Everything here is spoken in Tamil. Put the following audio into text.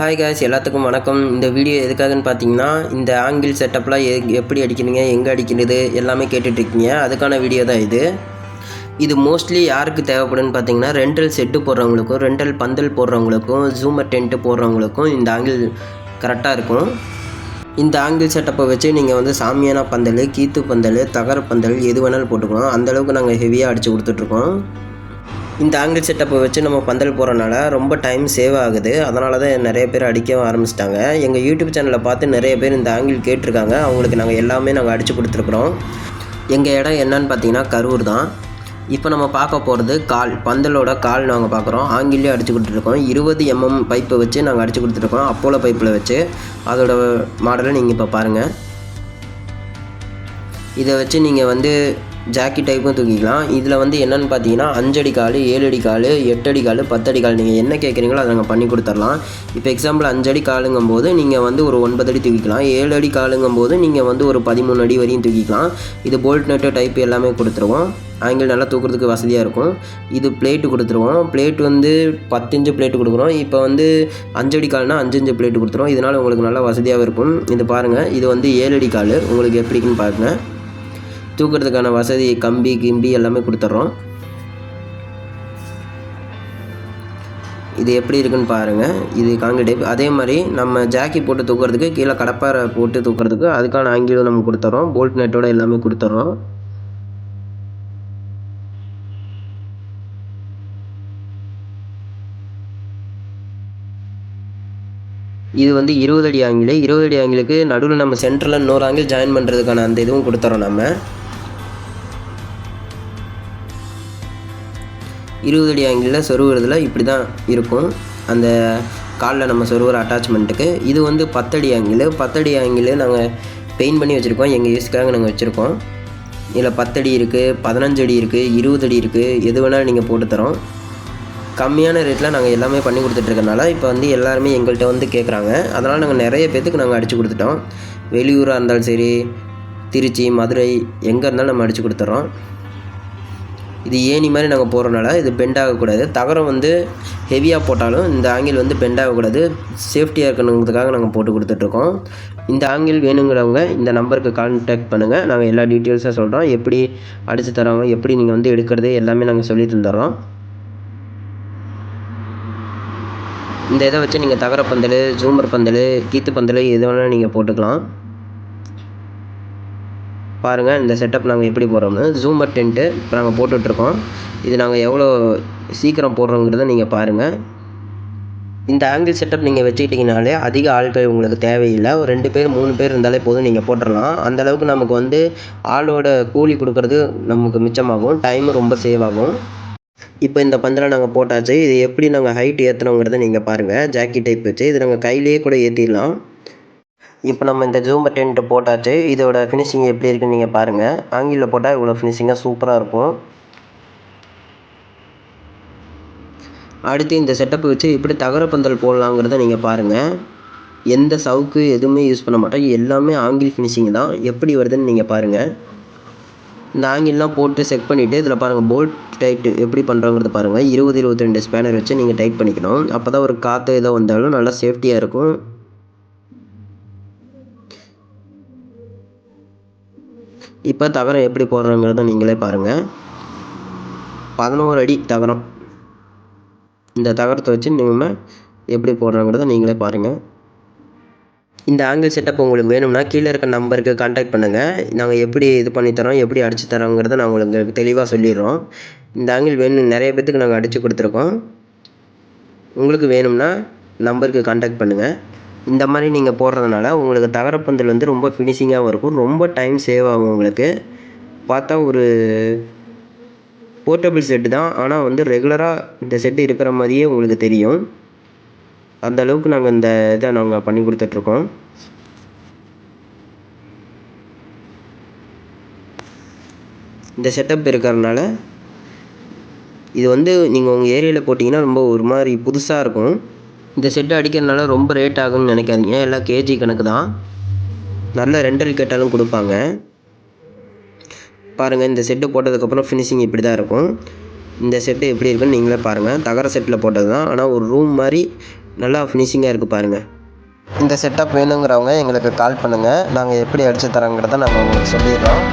ஹாய் காய்ஸ், எல்லாத்துக்கும் வணக்கம். இந்த வீடியோ எதுக்காகன்னு பார்த்தீங்கன்னா, இந்த ஆங்கிள் செட்டப்லாம் எப்படி அடிக்கிறீங்க, எங்கே அடிக்கிறது எல்லாமே கேட்டுட்ருக்கீங்க. அதுக்கான வீடியோ தான் இது. இது மோஸ்ட்லி யாருக்கு தேவைப்படுன்னு பார்த்தீங்கன்னா, ரெண்டல் செட்டு போடுறவங்களுக்கும், ரெண்டல் பந்தல் போடுறவங்களுக்கும், ஜூமர் டென்ட்டு போடுறவங்களுக்கும் இந்த ஆங்கிள் கரெக்டாக இருக்கும். இந்த ஆங்கிள் செட்டப்பை வச்சு நீங்கள் வந்து சாமியானா பந்தல், கீத்து பந்தல், தகர பந்தல் எது வேணாலும் போட்டுக்கலாம். அந்தளவுக்கு நாங்கள் ஹெவியாக அடித்து கொடுத்துட்ருக்கோம். இந்த ஆங்கிள் செட்டப்பை வச்சு நம்ம பந்தல் போகிறனால ரொம்ப டைம் சேவ் ஆகுது. அதனால தான் நிறைய பேர் அடிக்கவும் ஆரம்பிச்சிட்டாங்க. எங்கள் யூடியூப் சேனலை பார்த்து நிறைய பேர் இந்த ஆங்கிள் கேட்டிருக்காங்க. அவங்களுக்கு நாங்கள் அடித்து கொடுத்துருக்குறோம். எங்கள் இடம் என்னன்னு பார்த்தீங்கன்னா கரூர் தான். இப்போ நம்ம பார்க்க போகிறது கால், பந்தலோட கால் நாங்கள் பார்க்குறோம். ஆங்கிள்லேயே அடித்து கொடுத்துருக்கோம். 20 mm பைப்பை வச்சு நாங்கள் அடித்து கொடுத்துருக்கோம். அப்போலோ பைப்பில் வச்சு. அதோட மாடலை நீங்கள் இப்போ பாருங்கள். இதை வச்சு நீங்கள் வந்து ஜாக்கி டைப்பும் தூக்கிக்கலாம். இதில் வந்து என்னென்னு பார்த்தீங்கன்னா 5 அடி கால், 7 அடி கால், 8 அடி கால், 10 அடி கால் நீங்கள் என்ன கேட்குறீங்களோ அதை நாங்கள் பண்ணி கொடுத்துடலாம். இப்போ எக்ஸாம்பிள் 5 அடி காலுங்கும் போது நீங்கள் வந்து ஒரு 9 அடி தூக்கிக்கலாம். 7 அடி காலுங்கும் போது நீங்கள் வந்து ஒரு 13 அடி வரையும் தூக்கிக்கலாம். இது போல்ட் நட்டு டைப் எல்லாமே கொடுத்துருவோம். ஆங்கிள் நல்லா தூக்குறதுக்கு வசதியாக இருக்கும். இது பிளேட்டு கொடுத்துருவோம். பிளேட் வந்து 10 இன்ச்சு பிளேட்டு கொடுக்குறோம். இப்போ வந்து 5 அடி கால்னால் 5 இன்ச்சு பிளேட்டு கொடுத்துருவோம். இதனால் உங்களுக்கு நல்லா வசதியாக இருக்கும். இது பாருங்கள், இது வந்து 7 அடி கால். உங்களுக்கு எப்படிக்குன்னு பாருங்கள். தூக்கிறதுக்கான வசதி கம்பி கிம்பி எல்லாமே கொடுத்துட்றோம். இது எப்படி இருக்குன்னு பாருங்கள். இது காங்கிரீட் டைப். அதே மாதிரி நம்ம ஜாக்கி போட்டு தூக்கிறதுக்கு கீழே கடப்பாரை போட்டு தூக்கிறதுக்கு அதுக்கான ஆங்கிலும் நம்ம கொடுத்துட்றோம். போல்ட் நெட்டோட எல்லாமே கொடுத்துட்றோம். இது வந்து 20 அடி ஆங்கிள். 20 அடி ஆங்கிளுக்கு நடுவில் நம்ம சென்டரில் இன்னொரு ஆங்கிள் ஜாயின் பண்ணுறதுக்கான அந்த இதுவும் கொடுத்துறோம். நம்ம 20 அடி ஆங்கிளில் சொருகிறதுல இப்படி தான் இருக்கும். அந்த காலில் நம்ம சொருகிற அட்டாச்மெண்ட்டுக்கு. இது வந்து 10 அடி ஆங்கிள். 10 அடி ஆங்கிள் நாங்கள் பெயிண்ட் பண்ணி வச்சுருக்கோம். எங்கள் யூஸ்க்காக நாங்கள் வச்சுருக்கோம். இதில் 10 அடி இருக்குது, 15 அடி இருக்குது, 20 அடி இருக்குது. எது வேணாலும் நீங்கள் போட்டு தரோம். கம்மியான ரேட்டில் நாங்கள் எல்லாமே பண்ணி கொடுத்துட்ருக்கனால இப்போ வந்து எல்லாருமே எங்கள்கிட்ட வந்து கேட்குறாங்க. அதனால் நாங்கள் நிறைய பேர்த்துக்கு நாங்கள் அடித்து கொடுத்துட்டோம். வெளியூராக இருந்தாலும் சரி, திருச்சி, மதுரை எங்கே இருந்தாலும் நம்ம அடித்து கொடுத்துட்றோம். இது ஏணி மாதிரி நாங்கள் போடுறனால இது பெண்ட் ஆகக்கூடாது. தகரம் வந்து ஹெவியாக போட்டாலும் இந்த ஆங்கிள் வந்து பெண்ட் ஆகக்கூடாது. சேஃப்டியாக இருக்கணுங்கிறதுக்காக நாங்கள் போட்டு கொடுத்துட்ருக்கோம். இந்த ஆங்கிள் வேணுங்கிறவங்க இந்த நம்பருக்கு கான்டாக்ட் பண்ணுங்கள். நாங்கள் எல்லா டீட்டெயில்ஸாக சொல்கிறோம். எப்படி அடித்து தரோம், எப்படி நீங்கள் வந்து எடுக்கிறது எல்லாமே நாங்கள் சொல்லி தந்துடுறோம். இந்த இதை வச்சு நீங்கள் தகர பந்தல், ஜூமர் பந்தல், கீத்து பந்தல் எது வேணாலும் நீங்கள் போட்டுக்கலாம். பாருங்கள் இந்த செட்டப் நாங்கள் எப்படி போடுறோம்னு. ஜூமர் டென்ட்டு இப்போ நாங்கள் போட்டுட்ருக்கோம். இது நாங்கள் எவ்வளோ சீக்கிரம் போடுறோங்கிறத நீங்கள் பாருங்கள். இந்த ஆங்கிள் செட்டப் நீங்கள் வச்சுக்கிட்டிங்கனாலே அதிக ஆட்கள் உங்களுக்கு தேவையில்லை. ஒரு 2 பேர் 3 பேர் இருந்தாலே போதும், நீங்கள் போட்டுடலாம். அந்தளவுக்கு நமக்கு வந்து ஆளோட கூலி கொடுக்குறது நமக்கு மிச்சமாகும். டைமும் ரொம்ப சேவ் ஆகும். இப்போ இந்த பந்தலை நாங்கள் போட்டாச்சு. இது எப்படி நாங்கள் ஹைட் ஏற்றணுங்கிறத நீங்கள் பாருங்கள். ஜாக்கி டைப் வச்சு இது நாங்கள் கையிலேயே கூட ஏற்றிடலாம். இப்போ நம்ம இந்த ஜூமர் டென்ட்டு போட்டாச்சு. இதோட ஃபினிஷிங் எப்படி இருக்குன்னு நீங்கள் பாருங்கள். ஆங்கிளில் போட்டால் இவ்வளோ ஃபினிஷிங்காக சூப்பராக இருக்கும். அடுத்து இந்த செட்டப்பை வச்சு எப்படி தகர பந்தல் போடலாங்கிறத நீங்கள் பாருங்கள். எந்த சவுக்கு எதுவுமே யூஸ் பண்ண மாட்டோம். எல்லாமே ஆங்கிள் ஃபினிஷிங் தான். எப்படி வருதுன்னு நீங்கள் பாருங்கள். இந்த ஆங்கிள்லாம் போட்டு செக் பண்ணிவிட்டு இதில் பாருங்கள் போல்ட் டைட்டு எப்படி பண்ணுறோங்கிறத பாருங்கள். 20-22 ஸ்பேனர் வச்சு நீங்கள் டைட் பண்ணிக்கணும். அப்போ தான் ஒரு காற்று ஏதோ வந்தாலும் நல்லா சேஃப்டியாக இருக்கும். இப்போ தகரம் எப்படி போடுறோங்கிறத நீங்களே பாருங்கள். 11 அடி தகரம். இந்த தகரத்தை வச்சு நீங்கள் எப்படி போடுறோங்கிறத நீங்களே பாருங்கள். இந்த ஆங்கிள் செட்டப் உங்களுக்கு வேணும்னா கீழே இருக்க நம்பருக்கு கான்டாக்ட் பண்ணுங்கள். நாங்கள் எப்படி இது பண்ணித்தரோம், எப்படி அடித்து தரோங்கிறத நாங்கள் உங்களுக்கு தெளிவாக சொல்லிடுறோம். இந்த ஆங்கிள் வேணும் நிறைய பேர்த்துக்கு நாங்கள் அடித்து கொடுத்துருக்கோம். உங்களுக்கு வேணும்னா நம்பருக்கு கான்டாக்ட் பண்ணுங்கள். இந்த மாதிரி நீங்கள் போடுறதுனால உங்களுக்கு தகரப்பந்தல் வந்து ரொம்ப ஃபினிஷிங்காகவும் இருக்கும். ரொம்ப டைம் சேவ் ஆகும். உங்களுக்கு பார்த்தா ஒரு போர்ட்டபிள் செட்டு தான். ஆனால் வந்து ரெகுலராக இந்த செட்டு இருக்கிற மாதிரியே உங்களுக்கு தெரியும். அந்த அளவுக்கு நாங்கள் இந்த இதை நாங்கள் பண்ணி கொடுத்துட்ருக்கோம். இந்த செட்டப் இருக்கிறதுனால இது வந்து நீங்கள் உங்கள் ஏரியாவில் போட்டிங்கன்னா ரொம்ப ஒரு மாதிரி புதுசாக இருக்கும். இந்த செட்டு அடிக்கிறதுனால ரொம்ப ரேட் ஆகும்னு நினைக்காதீங்க. எல்லாம் கேஜி கணக்கு தான். நல்ல ரெண்டல் கேட்டாலும் கொடுப்பாங்க. பாருங்கள் இந்த செட்டு போட்டதுக்கப்புறம் ஃபினிஷிங் இப்படி தான் இருக்கும். இந்த செட்டு எப்படி இருக்குன்னு நீங்களே பாருங்கள். தகர செட்டில் போட்டது தான். ஆனால் ஒரு ரூம் மாதிரி நல்லா ஃபினிஷிங்காக இருக்குது பாருங்கள். இந்த செட்டப் வேணுங்கிறவங்க எங்களுக்கு கால் பண்ணுங்கள். நாங்கள் எப்படி அடித்து தரோங்கிறத நாங்கள் உங்களுக்கு சொல்லிடுறோம்.